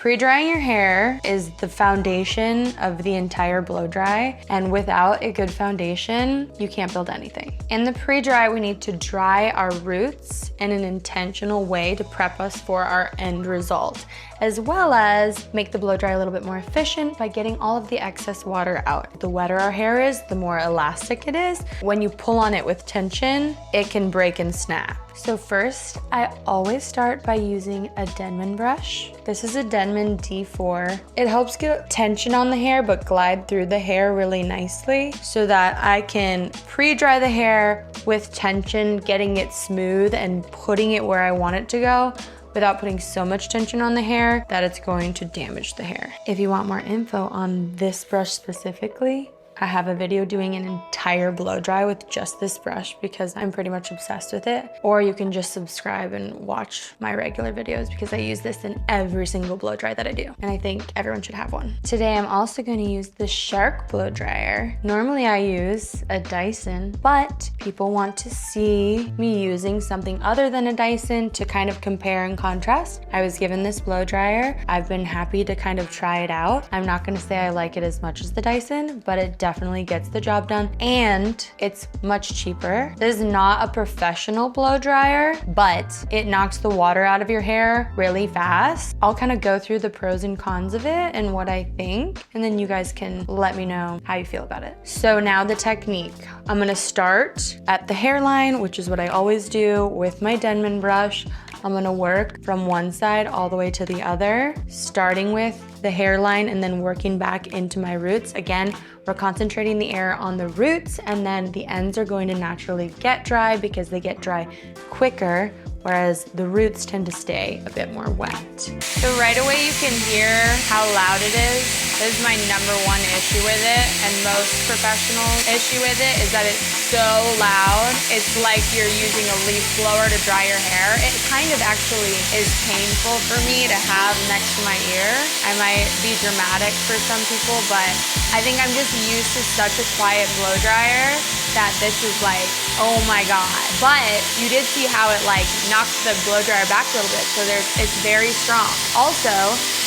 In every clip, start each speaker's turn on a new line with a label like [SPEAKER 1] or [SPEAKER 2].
[SPEAKER 1] Pre-drying your hair is the foundation of the entire blow dry, and without a good foundation, you can't build anything. In the pre-dry, we need to dry our roots in an intentional way to prep us for our end result, as well as make the blow dry a little bit more efficient by getting all of the excess water out. The wetter our hair is, the more elastic it is. When you pull on it with tension, it can break and snap. So first, I always start by using a Denman brush. This is a Denman D4. It helps get tension on the hair, but glide through the hair really nicely so that I can pre-dry the hair with tension, getting it smooth and putting it where I want it to go, without putting so much tension on the hair that it's going to damage the hair. If you want more info on this brush specifically, I have a video doing an entire blow dry with just this brush because I'm pretty much obsessed with it. Or you can just subscribe and watch my regular videos because I use this in every single blow dry that I do. And I think everyone should have one. Today, I'm also gonna use the Shark blow dryer. Normally I use a Dyson, but people want to see me using something other than a Dyson to kind of compare and contrast. I was given this blow dryer. I've been happy to kind of try it out. I'm not gonna say I like it as much as the Dyson, but it definitely gets the job done, and it's much cheaper. This is not a professional blow dryer, but it knocks the water out of your hair really fast. I'll kind of go through the pros and cons of it and what I think, and then you guys can let me know how you feel about it. So now the technique. I'm gonna start at the hairline, which is what I always do with my Denman brush. I'm gonna work from one side all the way to the other, starting with the hairline and then working back into my roots. Again, we're concentrating the air on the roots, and then the ends are going to naturally get dry because they get dry quicker, whereas the roots tend to stay a bit more wet. So right away you can hear how loud it is. This is my #1 issue with it, and most professionals' issue with it is that it's so loud. It's like you're using a leaf blower to dry your hair. It kind of actually is painful for me to have next to my ear. I might be dramatic for some people, but I think I'm just used to such a quiet blow dryer that this is like, oh my God. But you did see how it like knocks the blow dryer back a little bit, so it's very strong. Also,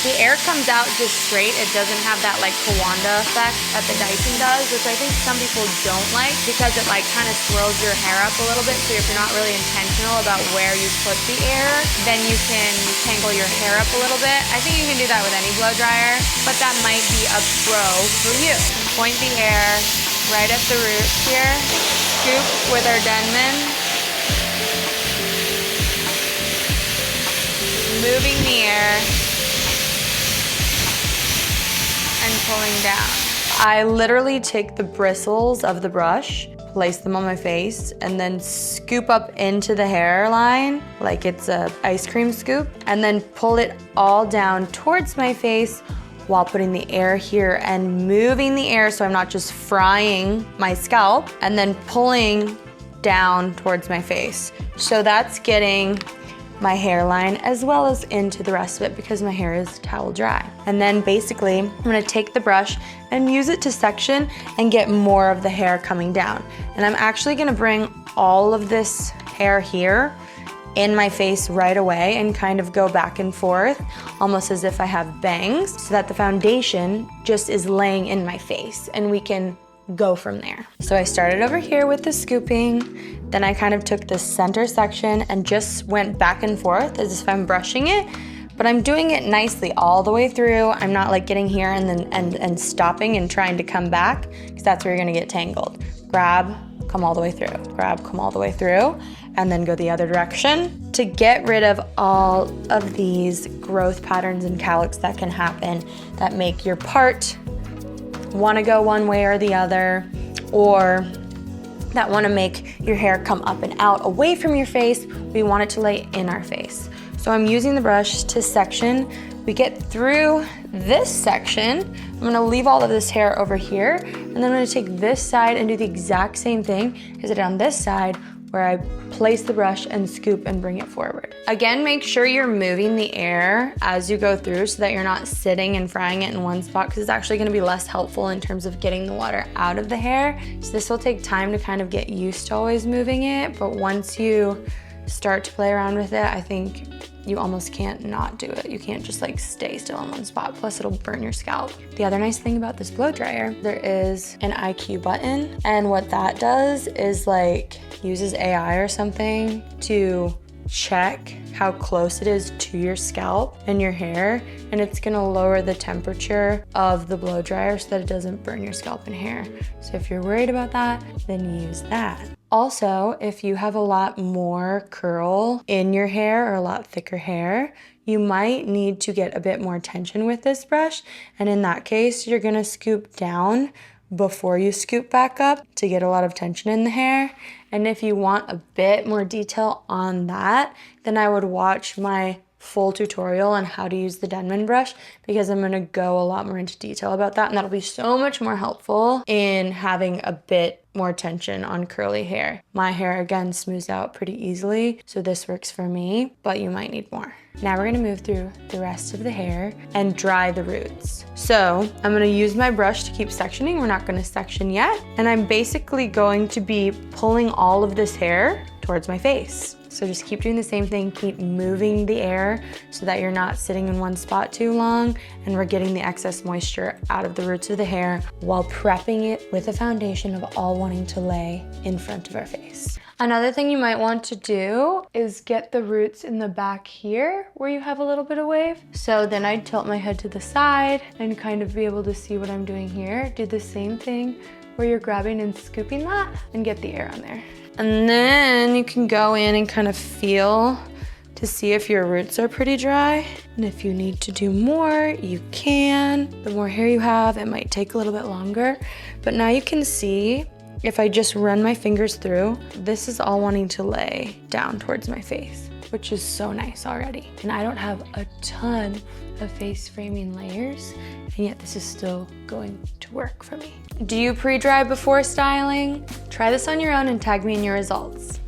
[SPEAKER 1] the air comes out just straight. It doesn't have that like Kawanda effect that the Dyson does, which I think some people don't like because it like kind of swirls your hair up a little bit. So if you're not really intentional about where you put the air, then you can tangle your hair up a little bit. I think you can do that with any blow dryer, but that might be a pro for you. Point the air right at the roots here. Scoop with our Denman. Moving the air and pulling down. I literally take the bristles of the brush, place them on my face, and then scoop up into the hairline like it's a ice cream scoop, and then pull it all down towards my face while putting the air here and moving the air so I'm not just frying my scalp, and then pulling down towards my face. So that's getting my hairline as well as into the rest of it because my hair is towel dry. And then basically, I'm gonna take the brush and use it to section and get more of the hair coming down. And I'm actually gonna bring all of this hair here in my face right away and kind of go back and forth, almost as if I have bangs, so that the foundation just is laying in my face and we can go from there. So I started over here with the scooping, then I kind of took the center section and just went back and forth as if I'm brushing it, but I'm doing it nicely all the way through. I'm not like getting here and then and stopping and trying to come back, because that's where you're gonna get tangled. Grab, come all the way through, grab, come all the way through, and then go the other direction to get rid of all of these growth patterns and cowlicks that can happen that make your part want to go one way or the other, or that want to make your hair come up and out away from your face. We want it to lay in our face. So I'm using the brush to section. We get through this section. I'm gonna leave all of this hair over here, and then I'm gonna take this side and do the exact same thing as I did on this side, where I place the brush and scoop and bring it forward. Again, make sure you're moving the air as you go through so that you're not sitting and frying it in one spot, because it's actually gonna be less helpful in terms of getting the water out of the hair. So this will take time to kind of get used to always moving it, but once you start to play around with it, I think you almost can't not do it. You can't just like stay still in one spot, plus it'll burn your scalp. The other nice thing about this blow dryer, there is an IQ button, and what that does is like uses AI or something to check how close it is to your scalp and your hair, and it's gonna lower the temperature of the blow dryer so that it doesn't burn your scalp and hair. So if you're worried about that, then use that. Also, if you have a lot more curl in your hair or a lot thicker hair, you might need to get a bit more tension with this brush, and in that case, you're gonna scoop down before you scoop back up to get a lot of tension in the hair. And if you want a bit more detail on that, then I would watch my full tutorial on how to use the Denman brush, because I'm gonna go a lot more into detail about that, and that'll be so much more helpful in having a bit more tension on curly hair. My hair, again, smooths out pretty easily, so this works for me, but you might need more. Now we're gonna move through the rest of the hair and dry the roots. So I'm gonna use my brush to keep sectioning. We're not gonna section yet. And I'm basically going to be pulling all of this hair towards my face. So just keep doing the same thing, keep moving the air so that you're not sitting in one spot too long, and we're getting the excess moisture out of the roots of the hair while prepping it with a foundation of all wanting to lay in front of our face. Another thing you might want to do is get the roots in the back here where you have a little bit of wave. So then I'd tilt my head to the side and kind of be able to see what I'm doing here. Do the same thing where you're grabbing and scooping that and get the air on there. And then you can go in and kind of feel to see if your roots are pretty dry. And if you need to do more, you can. The more hair you have, it might take a little bit longer. But now you can see, if I just run my fingers through, this is all wanting to lay down towards my face, which is so nice already. And I don't have a ton of face framing layers, and yet this is still going to work for me. Do you pre-dry before styling? Try this on your own and tag me in your results.